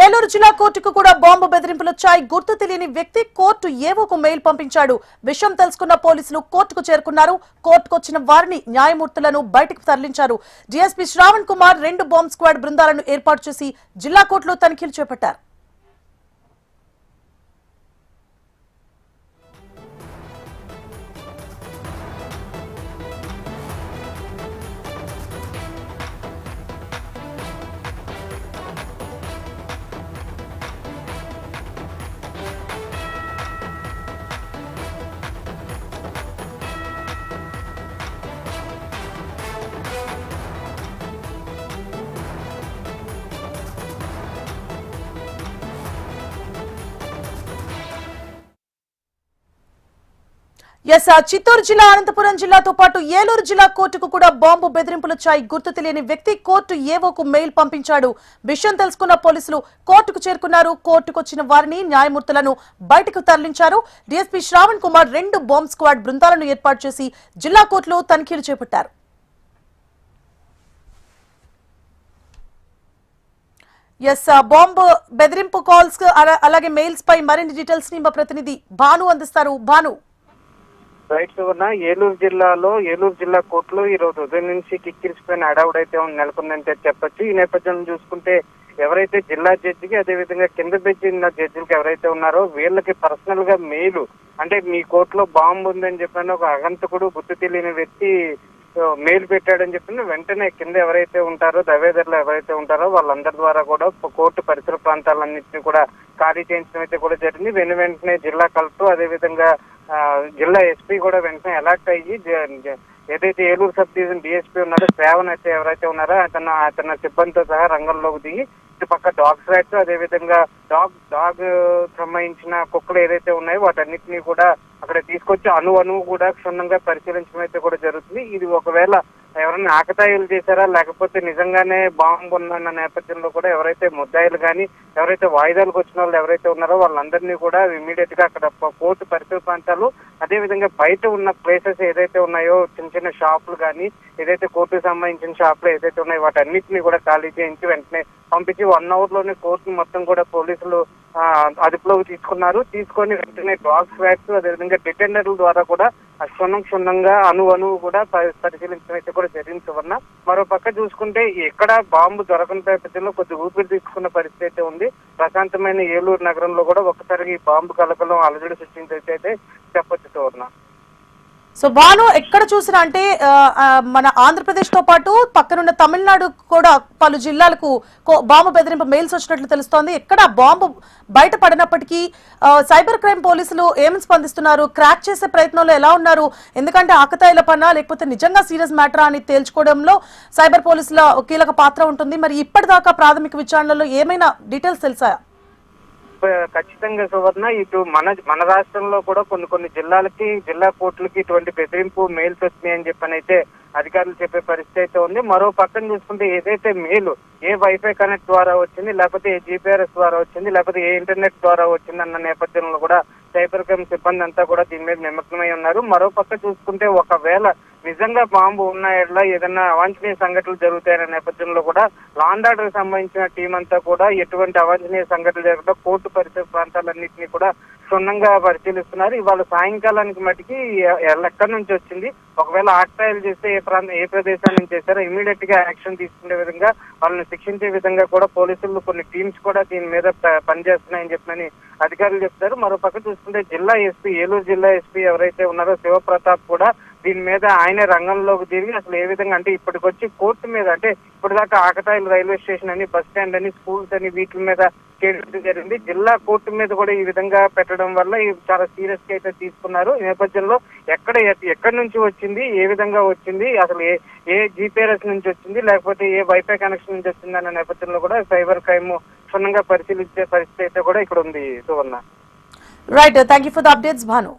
ఏలూరు జిల్లా కోర్టుకు కూడా బాంబు బెదిరింపులు వచ్చాయి. గుర్తు తెలియని వ్యక్తి కోర్టు ఏవోకు మెయిల్ పంపించాడు. విషయం తెలుసుకున్న పోలీసులు కోర్టుకు చేరుకున్నారు. కోర్టుకు వచ్చిన వారిని న్యాయమూర్తులను బయటకు తరలించారు. DSP Shravan Kumar 2 bomb squad బృందాలను ఏర్పాటు చేసి జిల్లా కోర్టులో తనిఖీలు చేపట్టారు. చిత్తూరు జిల్లా, అనంతపురం జిల్లాతో పాటు ఏలూరు జిల్లా కోర్టుకు కూడా బాంబు బెదిరింపులు వచ్చాయి. గుర్తు తెలియని వ్యక్తి కోర్టు ఏవోకు మెయిల్ పంపించాడు. విషయం తెలుసుకున్న పోలీసులు కోర్టుకు చేరుకున్నారు. కోర్టుకు వచ్చిన వారిని న్యాయమూర్తులను బయటకు తరలించారు. DSP Shravan Kumar 2 bomb squad బృందాలను ఏర్పాటు చేసి జిల్లా కోర్టులో తనిఖీలు చేపట్టారు. బాంబు బెదిరింపు కాల్స్ అలాగే మెయిల్స్ పై మరిన్ని డీటెయిల్స్ ని మా ప్రతినిధి భాను అందిస్తారు. భాను. రైట్ సువర్ణ, ఏలూరు జిల్లా కోర్టులో ఈ రోజు ఉదయం నుంచి కిక్కిరిసిపోయిన హడావుడైతే నెలకొందంటే చెప్పొచ్చు. ఈ నేపథ్యంలో చూసుకుంటే ఎవరైతే జిల్లా జడ్జికి అదేవిధంగా కింద బెంచ్ ఉన్న జడ్జిలకు ఎవరైతే ఉన్నారో వీళ్ళకి పర్సనల్ గా మెయిల్, అంటే మీ కోర్టులో బాంబు ఉందని చెప్పిన ఒక అగంతకుడు గుర్తు తెలియని వ్యక్తి మెయిల్ పెట్టాడని చెప్పిన వెంటనే కింద ఎవరైతే ఉంటారో దవేదర్లు ఎవరైతే ఉంటారో వాళ్ళందరి ద్వారా కూడా కోర్టు పరిసర ప్రాంతాలన్నింటినీ కూడా ఖాళీ చేయించడం అయితే కూడా జరిగింది. వెంటనే జిల్లా కలెక్టర్ అదేవిధంగా జిల్లా ఎస్పీ కూడా వెంటనే అలర్ట్ అయ్యి ఏదైతే ఏలూరు సబ్ డివిజన్ డిఎస్పీ ఉన్నారో శ్రావణ్ అయితే ఎవరైతే ఉన్నారో అతను సిబ్బందితో సహా రంగంలోకి దిగి ఇటు పక్క డాగ్ ఫ్రాట్స్ అదేవిధంగా డాగ్ సంబంధించిన కుక్కలు ఏదైతే ఉన్నాయో వాటన్నిటినీ కూడా అక్కడ తీసుకొచ్చి అణువు కూడా క్షుణ్ణంగా పరిశీలించడం అయితే కూడా జరుగుతుంది. ఇది ఒకవేళ ఎవరైనా ఆకతాయిలు చేశారా లేకపోతే నిజంగానే బాంబు ఉన్న నేపథ్యంలో కూడా ఎవరైతే ముద్దాయిలు కానీ ఎవరైతే వాయిదాలకు వచ్చిన వాళ్ళు ఎవరైతే ఉన్నారో వాళ్ళందరినీ కూడా ఇమీడియట్ గా అక్కడ కోర్టు పరిసర ప్రాంతాలు అదేవిధంగా బయట ఉన్న ప్లేసెస్ ఏదైతే ఉన్నాయో చిన్న చిన్న షాపులు కానీ ఏదైతే కోర్టుకు సంబంధించిన షాపులు ఏదైతే ఉన్నాయో వాటన్నిటిని కూడా ఖాళీ చేయించి వెంటనే పంపించి 1 hour లోనే కోర్టు మొత్తం కూడా పోలీసులు అదుపులోకి తీసుకొని వెంటనే డాగ్ స్వాట్స్ అదేవిధంగా డిటెండర్ల ద్వారా కూడా క్షుణ్ణంగా అణువు కూడా పరిశీలించడం అయితే కూడా జరిగింది. సువర్ణ, మరో పక్క చూసుకుంటే ఎక్కడ బాంబు దొరకని నేపథ్యంలో కొద్ది ఊపిరి తీసుకున్న పరిస్థితి అయితే ఉంది. ప్రశాంతమైన ఏలూరు నగరంలో కూడా ఒక్కసారి బాంబు కలకలం అలజడి సృష్టించైతే చెప్పొచ్చు. సువర్ణ, భాను, ఎక్కడ చూసినా అంటే మన ఆంధ్రప్రదేశ్ తో పాటు పక్కనున్న తమిళనాడు కూడా పలు జిల్లాలకు బాంబు బెదిరింపు మెయిల్స్ వచ్చినట్లు తెలుస్తోంది. ఎక్కడ బాంబు బయట పడినప్పటికీ సైబర్ క్రైమ్ పోలీసులు ఏమని స్పందిస్తున్నారు? క్రాక్ చేసే ప్రయత్నంలో ఎలా ఉన్నారు? ఎందుకంటే ఆకతాయిల పన్నా లేకపోతే నిజంగా సీరియస్ మ్యాటరా అని తేల్చుకోవడంలో సైబర్ పోలీసుల కీలక పాత్ర ఉంటుంది. మరి ఇప్పటిదాకా ప్రాథమిక విచారణలో ఏమైనా డీటెయిల్స్ తెలుసా? ఖచ్చితంగా సువర్ణ, ఇటు మన రాష్ట్రంలో కూడా కొన్ని జిల్లాలకి జిల్లా కోర్టులకి ఇటువంటి బెదిరింపు మెయిల్స్ వచ్చినాయని చెప్పనైతే అధికారులు చెప్పే పరిస్థితి అయితే ఉంది. మరో పక్కన చూసుకుంటే ఏదైతే మెయిల్ ఏ వైఫై కనెక్ట్ ద్వారా వచ్చింది లేకపోతే ఏ జీపీఆర్ఎస్ ద్వారా వచ్చింది లేకపోతే ఏ ఇంటర్నెట్ ద్వారా వచ్చింది అన్న నేపథ్యంలో కూడా సైబర్ క్రైమ్ సిబ్బంది అంతా కూడా దీని మీద నిమగ్నమై ఉన్నారు. మరో పక్క చూసుకుంటే ఒకవేళ నిజంగా బాంబు ఉన్న ఎడ్ల ఏదైనా అవాంఛనీయ సంఘటనలు జరుగుతాయనే నేపథ్యంలో కూడా లా అండ్ ఆర్డర్ సంబంధించిన టీం అంతా కూడా ఎటువంటి అవాంఛనీయ సంఘటనలు జరగకుండా కోర్టు పరిసర ప్రాంతాలన్నింటినీ కూడా క్షుణ్ణంగా పరిశీలిస్తున్నారు. ఇవాళ సాయంకాలానికి మటుకి ఎక్కడి నుంచి వచ్చింది, ఒకవేళ ఆకతాయిలు చేస్తే ఏ ప్రదేశాల నుంచి చేశారో ఇమీడియట్ గా యాక్షన్ తీసుకునే విధంగా వాళ్ళని శిక్షించే విధంగా కూడా పోలీసులు కొన్ని టీమ్స్ కూడా దీని మీద పనిచేస్తున్నాయని చెప్పని అధికారులు చెప్తారు. మరో పక్క చూసుకుంటే ఏలూరు జిల్లా ఎస్పీ ఎవరైతే ఉన్నారో శివప్రతాప్ కూడా దీని మీద ఆయనే రంగంలోకి తిరిగి అసలు ఏ విధంగా అంటే ఇప్పటికొచ్చి కోర్టు మీద అంటే ఇప్పటిదాకా ఆకతాయిలు రైల్వే స్టేషన్ అని బస్ స్టాండ్ అని స్కూల్స్ అని వీటి మీద చేయడం జరిగింది. జిల్లా కోర్టు మీద కూడా ఈ విధంగా పెట్టడం వల్ల చాలా సీరియస్ గా అయితే తీసుకున్నారు. ఈ నేపథ్యంలో ఎక్కడి నుంచి వచ్చింది, ఏ విధంగా వచ్చింది, అసలు ఏ జీపీఆర్ఎస్ నుంచి వచ్చింది లేకపోతే ఏ వైఫై కనెక్షన్ నుంచి వచ్చింది అన్న నేపథ్యంలో కూడా సైబర్ క్రైమ్ క్షుణ్ణంగా పరిశీలించే పరిస్థితి అయితే కూడా ఇక్కడ ఉంది. Suvarna, right, thank you for the updates Bhanu.